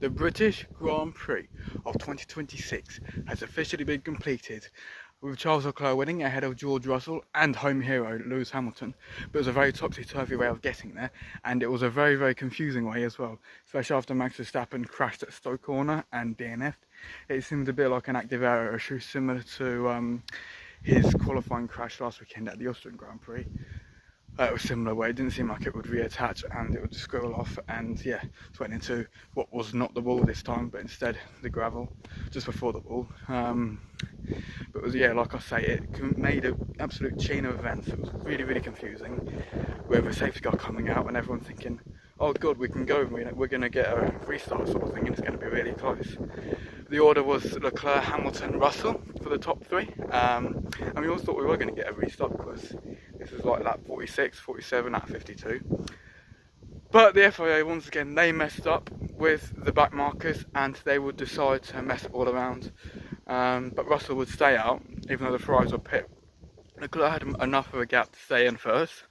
The British Grand Prix of 2026 has officially been completed, with Charles Leclerc winning ahead of George Russell and home hero Lewis Hamilton. But it was a very topsy-turvy way of getting there, and it was a very confusing way as well, especially after Max Verstappen crashed at Stoke Corner and DNF'd. It seemed a bit like an active error issue, similar to his qualifying crash last weekend at the Austrian Grand Prix. It was similar way. It didn't seem like it would reattach and it would just squirrel off, and yeah, it went into what was not the wall this time, but instead the gravel just before the wall. But it was, yeah, like I say, it made an absolute chain of events. It was really confusing, with a safety car coming out and everyone thinking, oh god, we can go, we're going to get a restart sort of thing, and it's going to be really close. The order was Leclerc, Hamilton, Russell for the top three, and we all thought we were going to get a restart because this was like lap 46, 47, lap 52. But the FIA, once again, they messed up with the back markers and they would decide to mess it all around. But Russell would stay out, even though the Ferraris were pit. Leclerc had enough of a gap to stay in first,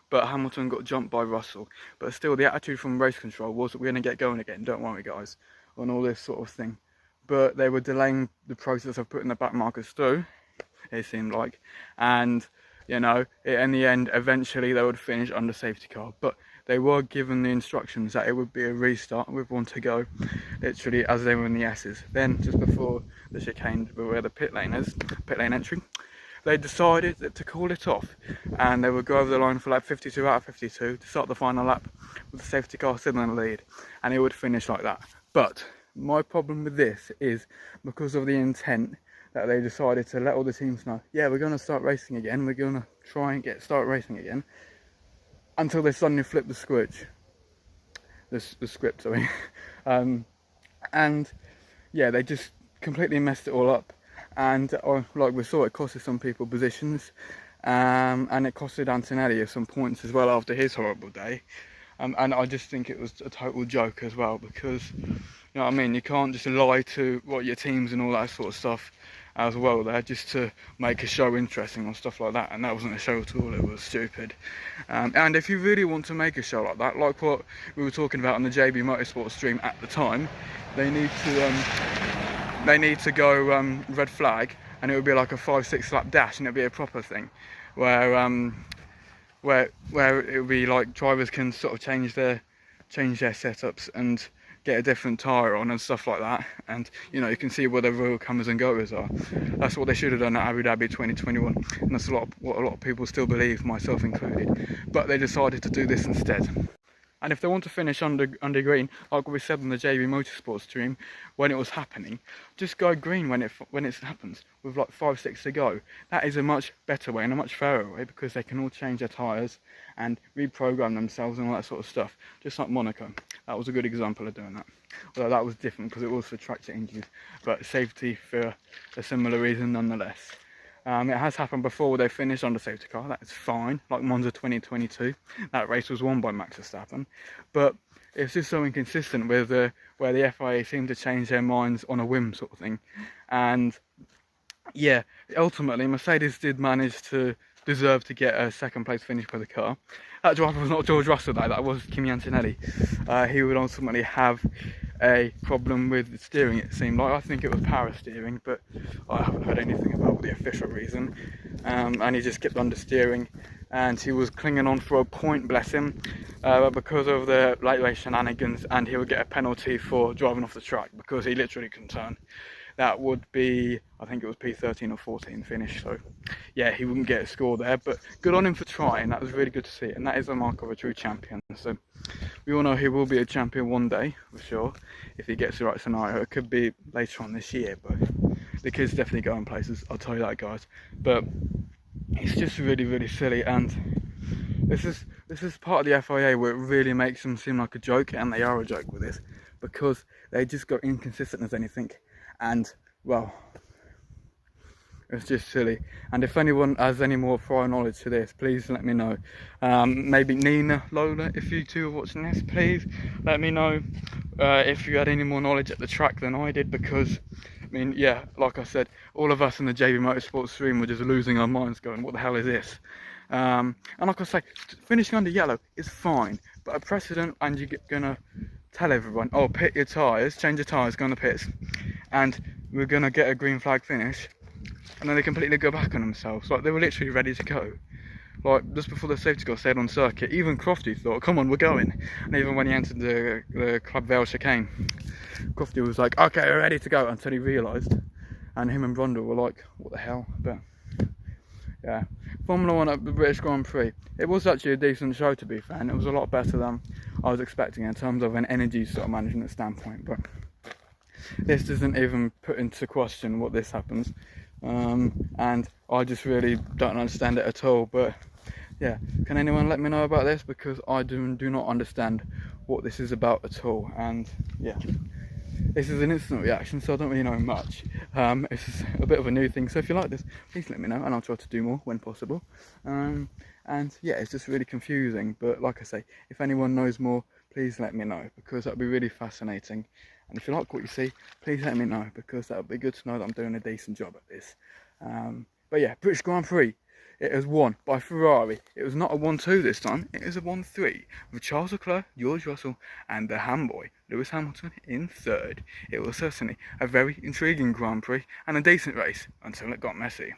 but Hamilton got jumped by Russell. But still, the attitude from race control was that we're going to get going again, don't worry guys, on all this sort of thing. But they were delaying the process of putting the back markers through, it seemed like, and you know, in the end, eventually they would finish under safety car. But they were given the instructions that it would be a restart with one to go, literally as they were in the S's. Then, just before the chicane, where the pit lane entry, they decided to call it off, and they would go over the line for lap 52 out of 52 to start the final lap with the safety car still in the lead, and it would finish like that. But my problem with this is because of the intent that they decided to let all the teams know, yeah, we're going to start racing again, we're going to try and start racing again, until they suddenly flip the script, sorry. And yeah, they just completely messed it all up, and like we saw, it costed some people positions, and it costed Antonelli some points as well after his horrible day. And I just think it was a total joke as well, because, you know what I mean, you can't just lie to your teams and all that sort of stuff as well there, just to make a show interesting or stuff like that. And that wasn't a show at all, it was stupid. And if you really want to make a show like that, like what we were talking about on the JB Motorsport stream at the time, they need to go red flag, and it would be like a 5-6 lap dash, and it'd be a proper thing, where it would be like drivers can sort of change their setups and get a different tyre on and stuff like that, and you know, you can see where the real comers and goers are. That's what they should have done at Abu Dhabi 2021, and that's what a lot of people still believe, myself included. But they decided to do this instead. And if they want to finish under green, like we said on the JB Motorsport stream when it was happening, just go green when it happens, with like 5-6 to go. That is a much better way and a much fairer way, because they can all change their tyres and reprogram themselves and all that sort of stuff, just like Monaco. That was a good example of doing that. Although that was different because it was for track changes, but safety for a similar reason nonetheless. It has happened before where they finished under safety car, that is fine, like Monza 2022, that race was won by Max Verstappen, but it's just so inconsistent with where the FIA seem to change their minds on a whim sort of thing. And yeah, ultimately Mercedes did manage to deserve to get a second place finish for the car. That driver was not George Russell though, that was Kimi Antonelli. He would ultimately have a problem with the steering, it seemed like. I think it was power steering, but I haven't heard anything about the official reason. And he just kept understeering, and he was clinging on for a point, bless him, because of the late race shenanigans, and he would get a penalty for driving off the track because he literally couldn't turn. That would be, I think it was P13 or 14 finish, so yeah, he wouldn't get a score there, but good on him for trying. That was really good to see, and that is the mark of a true champion. So we all know he will be a champion one day, for sure, if he gets the right scenario. It could be later on this year, but the kid's definitely going places, I'll tell you that, guys. But it's just really silly, and this is part of the FIA where it really makes them seem like a joke, and they are a joke with this, because they just go inconsistent as anything. And well, it's just silly. And if anyone has any more prior knowledge to this, please let me know. Maybe Nina, Lola, if you two are watching this, please let me know if you had any more knowledge at the track than I did, because I mean, yeah, like I said, all of us in the JB Motorsport stream were just losing our minds going, what the hell is this? And like I say, finishing under yellow is fine, but a precedent, and you're gonna tell everyone, oh, pit your tyres, change your tyres, go on the pits, and we're going to get a green flag finish, and then they completely go back on themselves. Like, they were literally ready to go. Like, just before the safety car stayed on circuit, even Crofty thought, come on, we're going. And even when he entered the Club Vale chicane, Crofty was like, okay, we're ready to go, until he realised. And him and Brundle were like, what the hell? But yeah, Formula 1 at the British Grand Prix. It was actually a decent show, to be fair, and it was a lot better than I was expecting in terms of an energy sort of management standpoint. But this doesn't even put into question what this happens. And I just really don't understand it at all. But yeah, can anyone let me know about this, because I do not understand what this is about at all. And yeah, this is an instant reaction, so I don't really know much. It's just a bit of a new thing, so if you like this, please let me know, and I'll try to do more when possible. And yeah, it's just really confusing, but like I say, if anyone knows more, please let me know, because that would be really fascinating. And if you like what you see, please let me know, because that would be good to know that I'm doing a decent job at this. But yeah, British Grand Prix. It was won by Ferrari. It was not a 1-2 this time, it was a 1-3, with Charles Leclerc, George Russell, and the Hamboy, Lewis Hamilton, in third. It was certainly a very intriguing Grand Prix, and a decent race, until it got messy.